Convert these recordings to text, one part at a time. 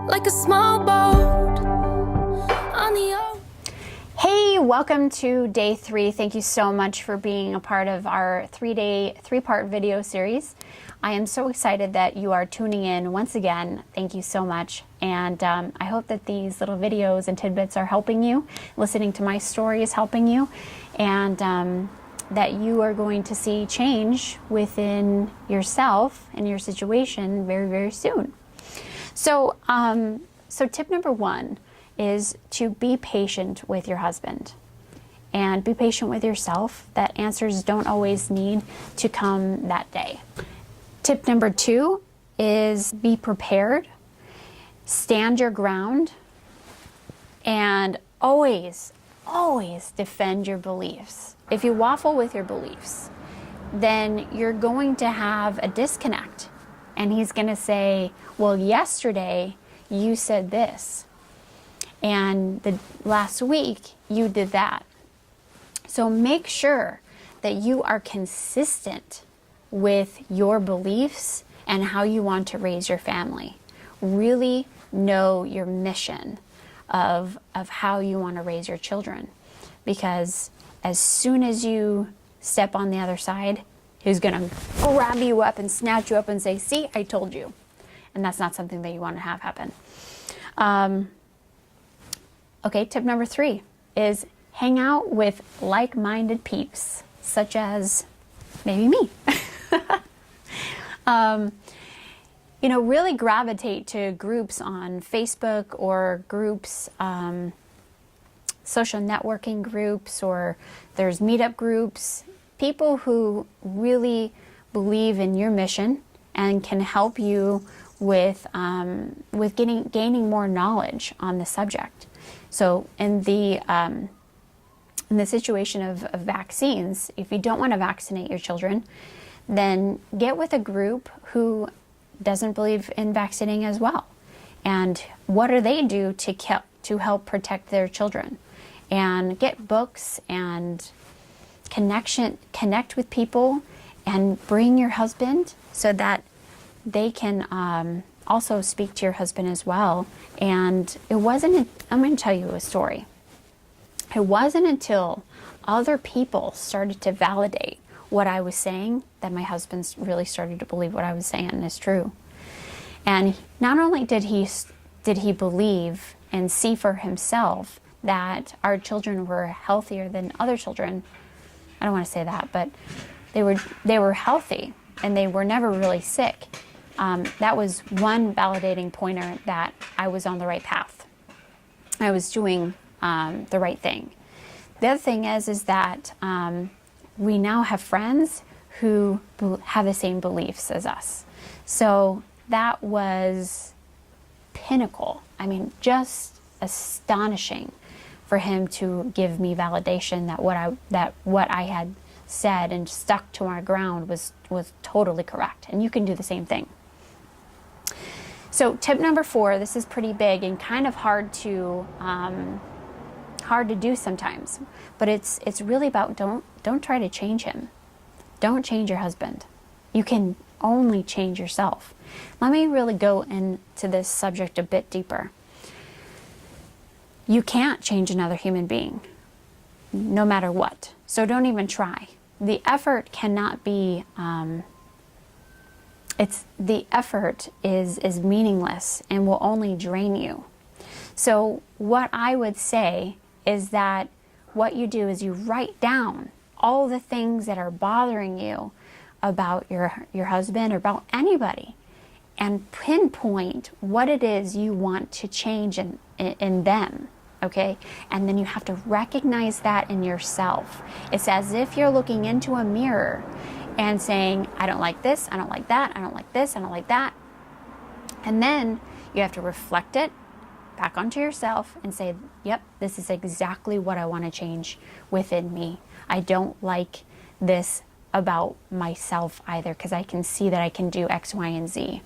like a small boat on the ocean. Hey, welcome to day 3. Thank you so much for being a part of our 3-part video series. I am so excited that you are tuning in once again. Thank you so much. And I hope that these little videos and tidbits are helping you. Listening to my story is helping you. And that you are going to see change within yourself and your situation very, very soon. So, so tip number 1 is to be patient with your husband and be patient with yourself. That answers don't always need to come that day. Tip number 2 is be prepared, stand your ground, and always defend your beliefs. If you waffle with your beliefs, then you're going to have a disconnect. And he's going to say, well, yesterday you said this, and the last week you did that. So make sure that you are consistent with your beliefs and how you want to raise your family. Really know your mission of how you want to raise your children. Because as soon as you step on the other side, he's going to grab you up and snatch you up and say, see, I told you. And that's not something that you want to have happen. Okay, tip number 3 is hang out with like-minded peeps, such as maybe me. You know, really gravitate to groups on Facebook or groups, social networking groups, or there's meetup groups, people who really believe in your mission and can help you with gaining more knowledge on the subject. So in the situation of vaccines, if you don't want to vaccinate your children, then get with a group who doesn't believe in vaccinating as well. And what do they do to help protect their children? And get books and connect with people, and bring your husband so that they can also speak to your husband as well. And I'm going to tell you a story. It wasn't until other people started to validate what I was saying that my husband really started to believe what I was saying is true. And not only did he believe and see for himself that our children were healthier than other children. I don't want to say that, but they were healthy and they were never really sick. That was one validating pointer that I was on the right path. I was doing the right thing. The other thing is that we now have friends who have the same beliefs as us. So that was pinnacle. I mean, just astonishing for him to give me validation that what I had said and stuck to my ground was totally correct. And you can do the same thing. So tip number 4, this is pretty big and kind of hard to do sometimes, but it's really about don't try to change him. Don't change your husband. You can only change yourself. Let me really go into this subject a bit deeper. You can't change another human being, no matter what. So don't even try. The effort cannot be, the effort is meaningless and will only drain you. So what I would say is that what you do is you write down all the things that are bothering you about your husband or about anybody, and pinpoint what it is you want to change in them, okay? And then you have to recognize that in yourself. It's as if you're looking into a mirror and saying, I don't like this, I don't like that, I don't like this, I don't like that. And then you have to reflect it back onto yourself and say, yep, this is exactly what I want to change within me. I don't like this about myself either, because I can see that I can do X, Y, and Z.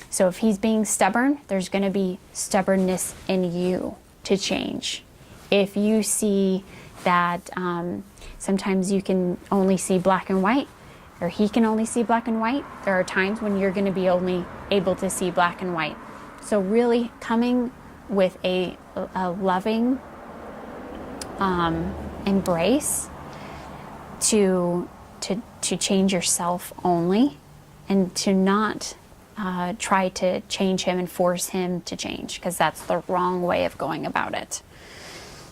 So if he's being stubborn, there's going to be stubbornness in you to change. If you see that sometimes you can only see black and white, or he can only see black and white, there are times when you're going to be only able to see black and white. So really coming with a loving embrace to change yourself only, and to not try to change him and force him to change, because that's the wrong way of going about it.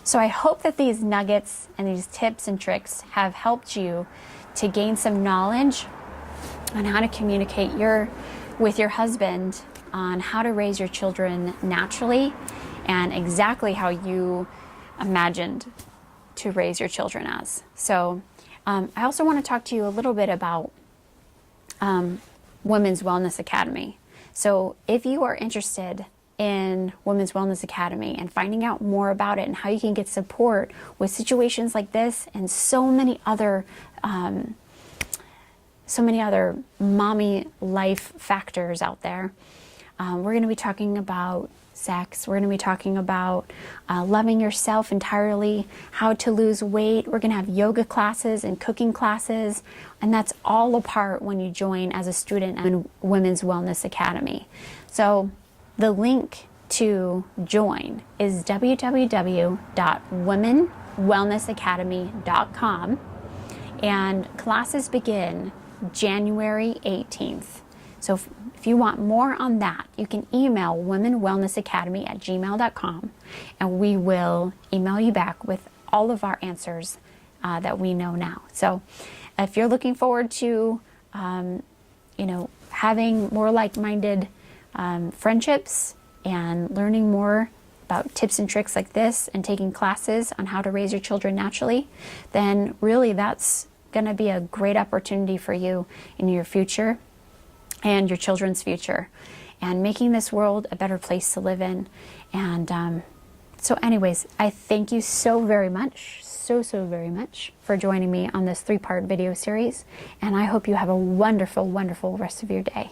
So I hope that these nuggets and these tips and tricks have helped you to gain some knowledge on how to communicate with your husband on how to raise your children naturally and exactly how you imagined to raise your children as. So I also want to talk to you a little bit about Women's Wellness Academy. So if you are interested in Women's Wellness Academy and finding out more about it and how you can get support with situations like this and so many other mommy life factors out there, we're going to be talking about sex. We're going to be talking about loving yourself entirely, how to lose weight. We're going to have yoga classes and cooking classes, and that's all a part when you join as a student in Women's Wellness Academy. So the link to join is www.womenwellnessacademy.com, and classes begin January 18th. So if you want more on that, you can email womenwellnessacademy@gmail.com, and we will email you back with all of our answers that we know now. So if you're looking forward to, having more like-minded friendships and learning more about tips and tricks like this and taking classes on how to raise your children naturally, then really that's going to be a great opportunity for you in your future and your children's future, and making this world a better place to live in. And so anyways, I thank you so very much, so very much for joining me on this 3-part video series, and I hope you have a wonderful, wonderful rest of your day.